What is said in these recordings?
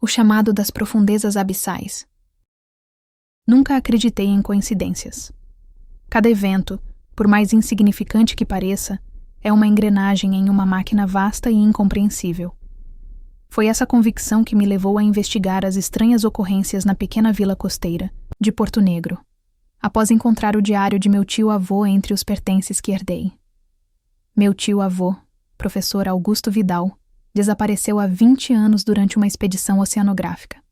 O chamado das profundezas abissais. Nunca acreditei em coincidências. Cada evento, por mais insignificante que pareça, é uma engrenagem em uma máquina vasta e incompreensível. Foi essa convicção que me levou a investigar as estranhas ocorrências na pequena vila costeira de Porto Negro, após encontrar o diário de meu tio-avô entre os pertences que herdei. Meu tio-avô, professor Augusto Vidal, desapareceu há 20 anos durante uma expedição oceanográfica.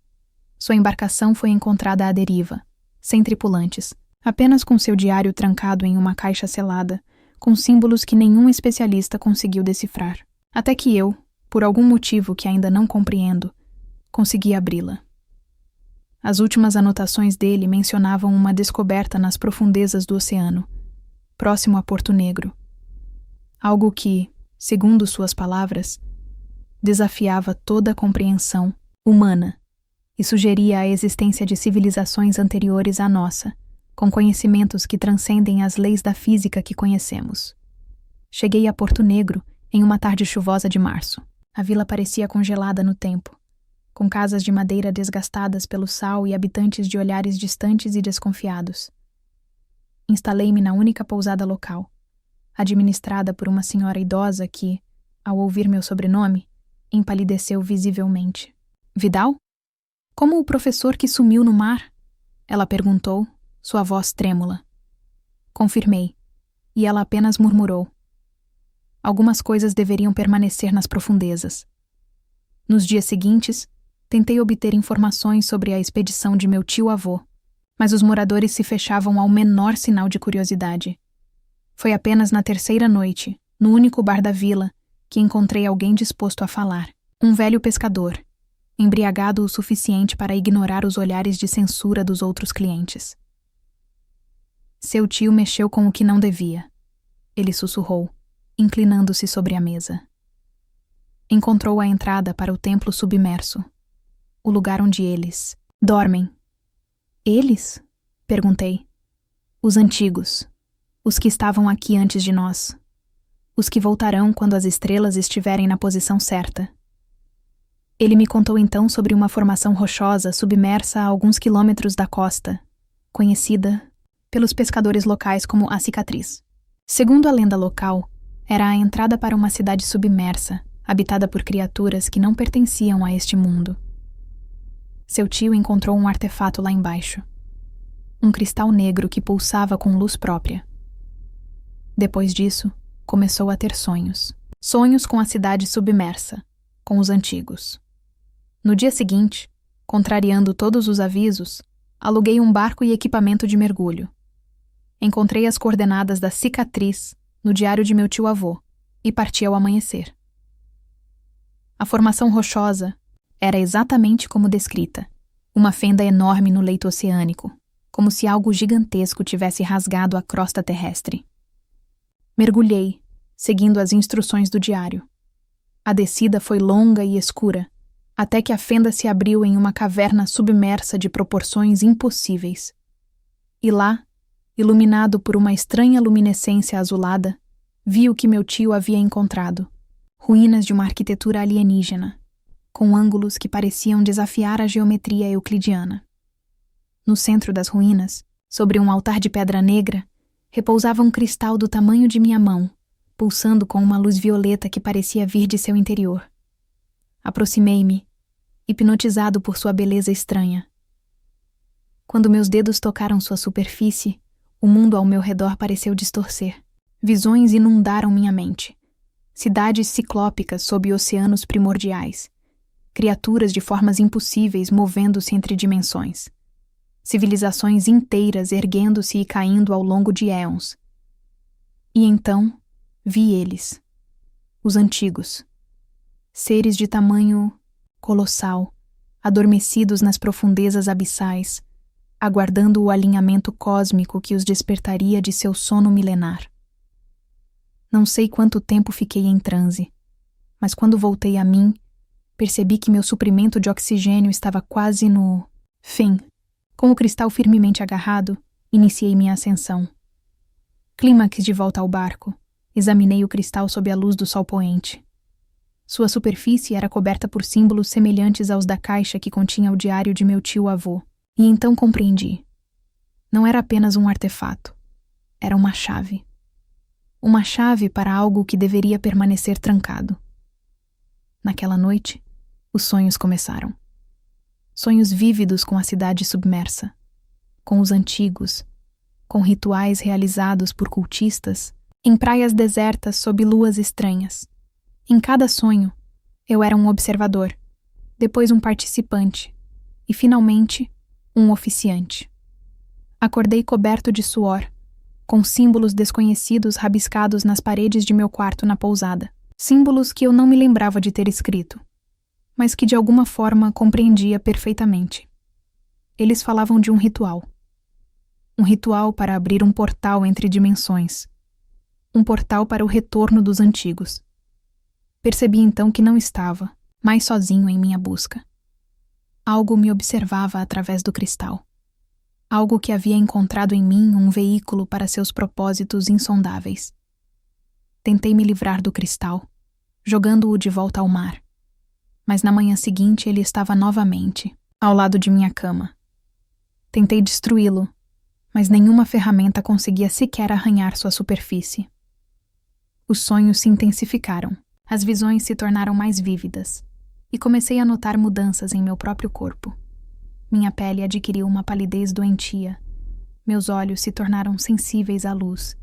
Sua embarcação foi encontrada à deriva, sem tripulantes, apenas com seu diário trancado em uma caixa selada, com símbolos que nenhum especialista conseguiu decifrar. Até que eu, por algum motivo que ainda não compreendo, consegui abri-la. As últimas anotações dele mencionavam uma descoberta nas profundezas do oceano, próximo a Porto Negro. Algo que, segundo suas palavras, desafiava toda a compreensão humana e sugeria a existência de civilizações anteriores à nossa, com conhecimentos que transcendem as leis da física que conhecemos. Cheguei a Porto Negro em uma tarde chuvosa de março. A vila parecia congelada no tempo, com casas de madeira desgastadas pelo sal e habitantes de olhares distantes e desconfiados. Instalei-me na única pousada local, administrada por uma senhora idosa que, ao ouvir meu sobrenome, empalideceu visivelmente. Vidal? Como o professor que sumiu no mar? Ela perguntou, sua voz trêmula. Confirmei, e ela apenas murmurou. Algumas coisas deveriam permanecer nas profundezas. Nos dias seguintes, tentei obter informações sobre a expedição de meu tio-avô, mas os moradores se fechavam ao menor sinal de curiosidade. Foi apenas na terceira noite, no único bar da vila, que encontrei alguém disposto a falar. Um velho pescador, embriagado o suficiente para ignorar os olhares de censura dos outros clientes. Seu tio mexeu com o que não devia. Ele sussurrou, inclinando-se sobre a mesa. Encontrou a entrada para o templo submerso, o lugar onde eles dormem. Eles? Perguntei. Os antigos, os que estavam aqui antes de nós, os que voltarão quando as estrelas estiverem na posição certa. Ele me contou então sobre uma formação rochosa submersa a alguns quilômetros da costa, conhecida pelos pescadores locais como a Cicatriz. Segundo a lenda local, era a entrada para uma cidade submersa, habitada por criaturas que não pertenciam a este mundo. Seu tio encontrou um artefato lá embaixo. Um cristal negro que pulsava com luz própria. Depois disso, começou a ter sonhos. Sonhos com a cidade submersa, com os antigos. No dia seguinte, contrariando todos os avisos, aluguei um barco e equipamento de mergulho. Encontrei as coordenadas da Cicatriz no diário de meu tio-avô e parti ao amanhecer. A formação rochosa era exatamente como descrita, uma fenda enorme no leito oceânico, como se algo gigantesco tivesse rasgado a crosta terrestre. Mergulhei, seguindo as instruções do diário. A descida foi longa e escura, até que a fenda se abriu em uma caverna submersa de proporções impossíveis. E lá, iluminado por uma estranha luminescência azulada, vi o que meu tio havia encontrado: ruínas de uma arquitetura alienígena, com ângulos que pareciam desafiar a geometria euclidiana. No centro das ruínas, sobre um altar de pedra negra, repousava um cristal do tamanho de minha mão, pulsando com uma luz violeta que parecia vir de seu interior. Aproximei-me, hipnotizado por sua beleza estranha. Quando meus dedos tocaram sua superfície, o mundo ao meu redor pareceu distorcer. Visões inundaram minha mente. Cidades ciclópicas sob oceanos primordiais. Criaturas de formas impossíveis movendo-se entre dimensões. Civilizações inteiras erguendo-se e caindo ao longo de éons. E então, vi eles. Os antigos. Seres de tamanho colossal, adormecidos nas profundezas abissais, aguardando o alinhamento cósmico que os despertaria de seu sono milenar. Não sei quanto tempo fiquei em transe, mas quando voltei a mim, percebi que meu suprimento de oxigênio estava quase no fim. Com o cristal firmemente agarrado, iniciei minha ascensão. Clímax de volta ao barco, examinei o cristal sob a luz do sol poente. Sua superfície era coberta por símbolos semelhantes aos da caixa que continha o diário de meu tio-avô, e então compreendi. Não era apenas um artefato, era uma chave. Uma chave para algo que deveria permanecer trancado. Naquela noite, os sonhos começaram. Sonhos vívidos com a cidade submersa, com os antigos, com rituais realizados por cultistas, em praias desertas sob luas estranhas. Em cada sonho, eu era um observador, depois um participante e, finalmente, um oficiante. Acordei coberto de suor, com símbolos desconhecidos rabiscados nas paredes de meu quarto na pousada. Símbolos que eu não me lembrava de ter escrito, mas que de alguma forma compreendia perfeitamente. Eles falavam de um ritual. Um ritual para abrir um portal entre dimensões. Um portal para o retorno dos antigos. Percebi então que não estava mais sozinho em minha busca. Algo me observava através do cristal. Algo que havia encontrado em mim um veículo para seus propósitos insondáveis. Tentei me livrar do cristal, jogando-o de volta ao mar. Mas na manhã seguinte ele estava novamente, ao lado de minha cama. Tentei destruí-lo, mas nenhuma ferramenta conseguia sequer arranhar sua superfície. Os sonhos se intensificaram, as visões se tornaram mais vívidas, e comecei a notar mudanças em meu próprio corpo. Minha pele adquiriu uma palidez doentia, meus olhos se tornaram sensíveis à luz,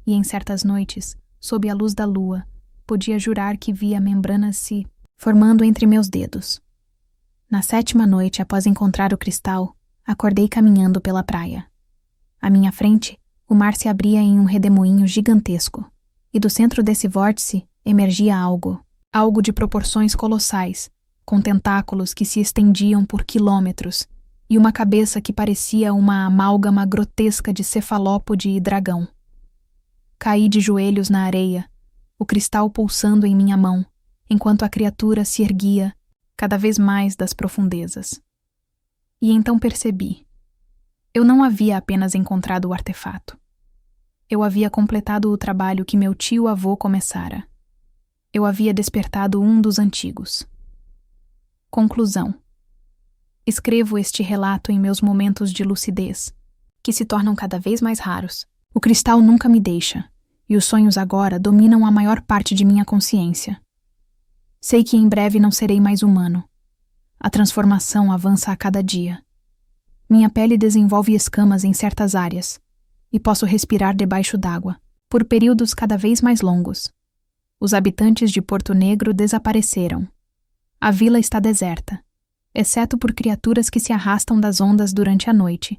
e em certas noites, sob a luz da lua, podia jurar que via membranas se formando entre meus dedos. Na 7ª noite após encontrar o cristal, acordei caminhando pela praia. À minha frente, o mar se abria em um redemoinho gigantesco, e do centro desse vórtice emergia algo de proporções colossais, com tentáculos que se estendiam por quilômetros, e uma cabeça que parecia uma amálgama grotesca de cefalópode e dragão. Caí de joelhos na areia, o cristal pulsando em minha mão, enquanto a criatura se erguia cada vez mais das profundezas. E então percebi. Eu não havia apenas encontrado o artefato. Eu havia completado o trabalho que meu tio-avô começara. Eu havia despertado um dos antigos. Conclusão. Escrevo este relato em meus momentos de lucidez, que se tornam cada vez mais raros. O cristal nunca me deixa, e os sonhos agora dominam a maior parte de minha consciência. Sei que em breve não serei mais humano. A transformação avança a cada dia. Minha pele desenvolve escamas em certas áreas, e posso respirar debaixo d'água, por períodos cada vez mais longos. Os habitantes de Porto Negro desapareceram. A vila está deserta, exceto por criaturas que se arrastam das ondas durante a noite,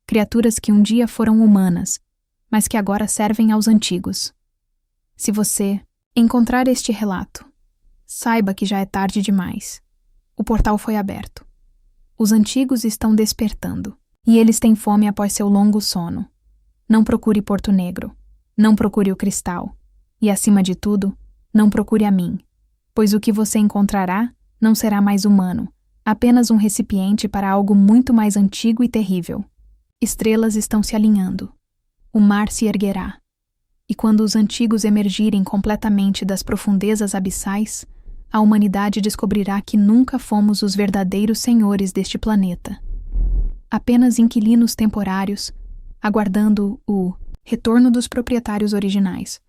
criaturas que um dia foram humanas, mas que agora servem aos antigos. Se você encontrar este relato, saiba que já é tarde demais. O portal foi aberto. Os antigos estão despertando, e eles têm fome após seu longo sono. Não procure Porto Negro, não procure o cristal, e acima de tudo, não procure a mim, pois o que você encontrará não será mais humano, apenas um recipiente para algo muito mais antigo e terrível. Estrelas estão se alinhando. O mar se erguerá. E quando os antigos emergirem completamente das profundezas abissais, a humanidade descobrirá que nunca fomos os verdadeiros senhores deste planeta. Apenas inquilinos temporários, aguardando o retorno dos proprietários originais.